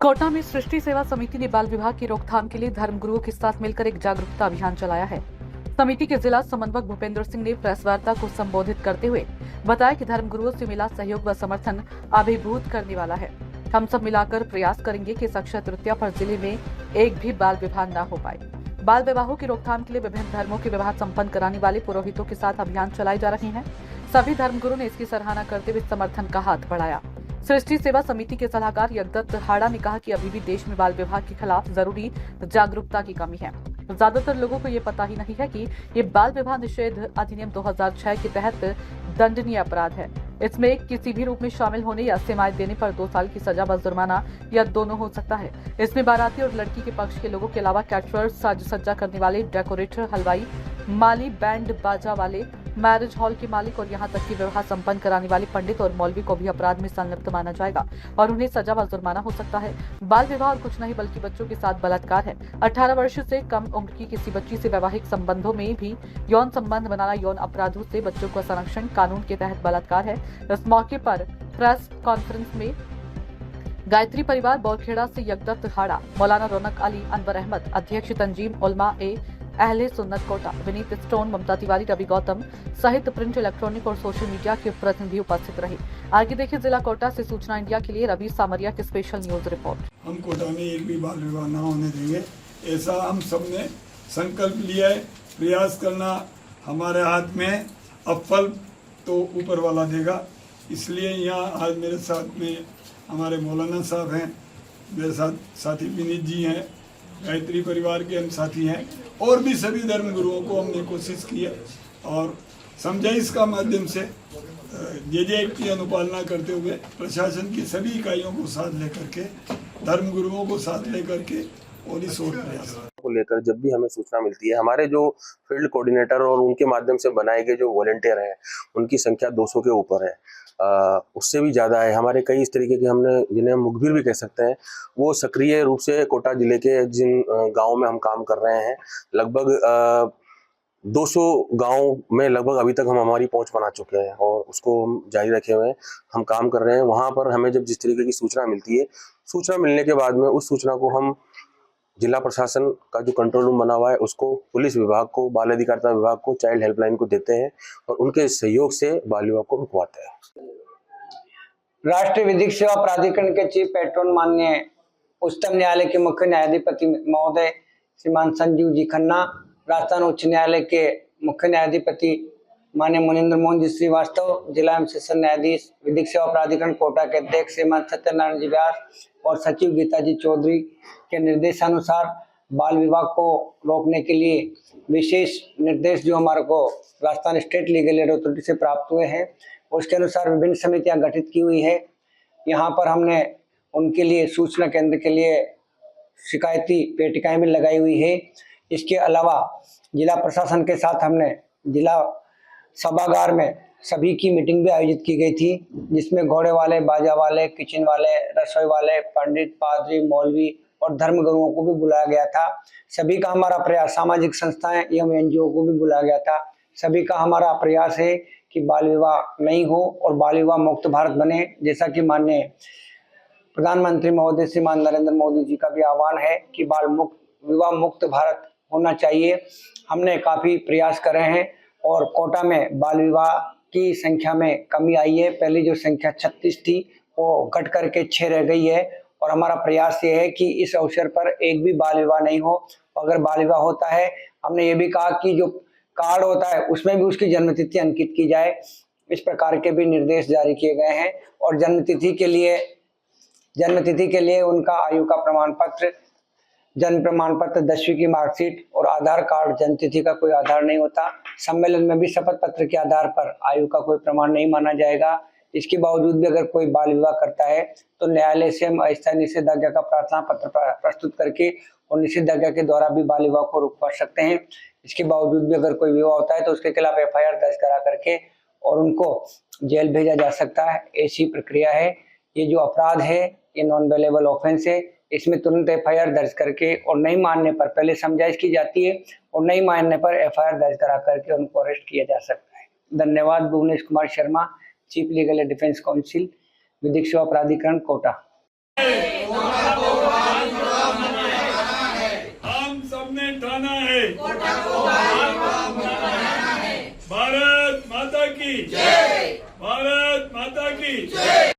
कोटा में सृष्टि सेवा समिति ने बाल विवाह की रोकथाम के लिए धर्मगुरुओं के साथ मिलकर एक जागरूकता अभियान चलाया है। समिति के जिला समन्वयक भूपेंद्र सिंह ने प्रेस वार्ता को संबोधित करते हुए बताया कि धर्मगुरुओं से मिला सहयोग व समर्थन अभिभूत करने वाला है। हम सब मिलाकर प्रयास करेंगे कि इस अक्षय तृतीया पर जिले में एक भी बाल विवाह न हो पाए। बाल विवाहों की रोकथाम के लिए विभिन्न धर्मों के विवाह संपन्न कराने वाले पुरोहितों के साथ अभियान चलाए जा रहे हैं। सभी धर्मगुरु ने इसकी सराहना करते हुए समर्थन का हाथ बढ़ाया। सृष्टि सेवा समिति के सलाहकार यज्ञदत्त हाड़ा ने कहा कि अभी भी देश में बाल विवाह के खिलाफ जरूरी जागरूकता की कमी है। ज्यादातर लोगों को ये पता ही नहीं है कि ये बाल विवाह निषेध अधिनियम 2006 के तहत दंडनीय अपराध है। इसमें किसी भी रूप में शामिल होने या सेवाएं देने पर 2 साल की सजा व जुर्माना या दोनों हो सकता है। इसमें बाराती और लड़की के पक्ष के लोगों के अलावा कैटरर्स, साज सज्जा करने वाले, डेकोरेटर, हलवाई, माली, बैंड बाजा वाले, मैरिज हॉल के मालिक और यहां तक कि विवाह संपन्न कराने वाले पंडित और मौलवी को भी अपराध में संलिप्त माना जाएगा और उन्हें सजा व जुर्माना हो सकता है। बाल विवाह और कुछ नहीं बल्कि बच्चों के साथ बलात्कार है। 18 वर्ष से कम उम्र की किसी बच्ची से वैवाहिक संबंधों में भी यौन संबंध बनाना यौन अपराधों से बच्चों का संरक्षण कानून के तहत बलात्कार है। इस मौके पर प्रेस कॉन्फ्रेंस में गायत्री परिवार बोरखेड़ा से यज्ञदत्त हाड़ा, मौलाना रौनक अली, अनवर अहमद, अध्यक्ष तंजीम उलमा ए अहले सुन्नत कोटा, विनीत स्टोन, ममता तिवारी, रवि गौतम सहित प्रिंट, इलेक्ट्रॉनिक और सोशल मीडिया के प्रतिनिधि उपस्थित रहे। आगे देखिए जिला कोटा से सूचना इंडिया के लिए रवि सामरिया की स्पेशल न्यूज रिपोर्ट। हम कोटा में एक भी बाल विवाह न होने देंगे, ऐसा हम सब ने संकल्प लिया है। प्रयास करना हमारे हाथ में है, अब फल तो ऊपर वाला देगा। इसलिए यहाँ आज मेरे साथ में हमारे मौलाना साहब हैं, मेरे साथ साथी विनीत जी हैं, गायत्री परिवार के हम साथी हैं और भी सभी धर्म गुरुओं को हमने कोशिश की है और समझाइश का माध्यम से जे एक्ट की अनुपालना करते हुए प्रशासन की सभी इकाइयों को साथ लेकर के, धर्म गुरुओं को साथ लेकर के और इस और प्रयास को लेकर जब भी हमें सूचना मिलती है, हमारे जो फील्ड कोऑर्डिनेटर और उनके माध्यम से बनाए गए जो वॉलंटियर हैं उनकी संख्या 200 के ऊपर है, उससे भी ज़्यादा है। हमारे कई इस तरीके के, हमने जिन्हें हम मुखबिर भी कह सकते हैं, वो सक्रिय रूप से कोटा जिले के जिन गाँव में हम काम कर रहे हैं, लगभग 200 गांव में लगभग अभी तक हम हमारी पहुंच बना चुके हैं और उसको हम जारी रखे हुए हैं, हम काम कर रहे हैं। वहां पर हमें जब जिस तरीके की सूचना मिलती है, सूचना मिलने के बाद में उस सूचना को हम जिला प्रशासन का जो कंट्रोल रूम बना हुआ है उसको, पुलिस विभाग को, बाल अधिकारिता विभाग को, चाइल्ड हेल्पलाइन को देते हैं और उनके सहयोग से बाल विवाह को रुकवाते हैं। राष्ट्रीय विधिक सेवा प्राधिकरण के चीफ पैट्रन माननीय उच्चतम न्यायालय के मुख्य न्यायाधिपति महोदय श्रीमान संजीव जी खन्ना, राजस्थान उच्च न्यायालय के मुख्य न्यायाधिपति माननीय मुनिंद्र मोहन जी श्रीवास्तव, जिला एवं सेशन न्यायाधीश विधिक सेवा प्राधिकरण कोटा के अध्यक्ष श्रीमान सत्यनारायण जी व्यास और सचिव गीता जी चौधरी के निर्देशानुसार बाल विवाह को रोकने के लिए विशेष निर्देश जो हमारे को Rajasthan state legal aid authority से प्राप्त हुए हैं, उसके अनुसार विभिन्न समितियां गठित की हुई है। यहाँ पर हमने उनके लिए सूचना केंद्र के लिए शिकायती पेटिकाएं भी लगाई हुई है। इसके अलावा जिला प्रशासन के साथ हमने जिला सभागार में सभी की मीटिंग भी आयोजित की गई थी, जिसमें घोड़े वाले, बाजा वाले, किचन वाले, रसोई वाले, पंडित, पादरी, मौलवी और धर्मगुरुओं को भी बुलाया गया था। सभी का हमारा प्रयास, सामाजिक संस्थाएं एवं एनजीओ को भी बुलाया गया था। सभी का हमारा प्रयास है कि बाल विवाह नहीं हो और बाल विवाह मुक्त भारत बने, जैसा कि माननीय प्रधानमंत्री महोदय श्रीमान नरेंद्र मोदी जी का भी आह्वान है कि विवाह मुक्त भारत होना चाहिए। हमने काफी प्रयास करे हैं और कोटा में बाल विवाह की संख्या में कमी आई है। पहले जो संख्या 36 थी वो घट करके 6 रह गई है और हमारा प्रयास ये है कि इस अवसर पर एक भी बाल विवाह नहीं हो। अगर बाल विवाह होता है, हमने ये भी कहा कि जो कार्ड होता है उसमें भी उसकी जन्मतिथि अंकित की जाए। इस प्रकार के भी निर्देश जारी किए गए हैं और जन्मतिथि के लिए उनका आयु का प्रमाण पत्र, जन्म प्रमाण पत्र, 10वीं की मार्कशीट और आधार कार्ड, जन्मतिथि का कोई आधार नहीं होता। सम्मेलन में भी शपथ पत्र के आधार पर आयु का कोई प्रमाण नहीं माना जाएगा। इसके बावजूद भी अगर कोई बाल विवाह करता है तो न्यायालय से हम अस्थायी निषेधाज्ञा का प्रार्थना पत्र प्रस्तुत करके और निषेधाज्ञा के द्वारा भी बाल विवाह को रुकवा सकते हैं। इसके बावजूद भी अगर कोई विवाह होता है तो उसके खिलाफ FIR दर्ज करा करके और उनको जेल भेजा जा सकता है। ऐसी प्रक्रिया है। ये जो अपराध है ये नॉन बेलेबल ऑफेंस है। इसमें तुरंत FIR दर्ज करके और नहीं मानने पर पहले समझाइश की जाती है और नहीं मानने पर FIR दर्ज करा करके उनको अरेस्ट किया जा सकता है। धन्यवाद। Bhuvnesh Kumar Sharma, chief legal and defence council, विधिक सेवा प्राधिकरण कोटा। की जय। भारत माता की जय।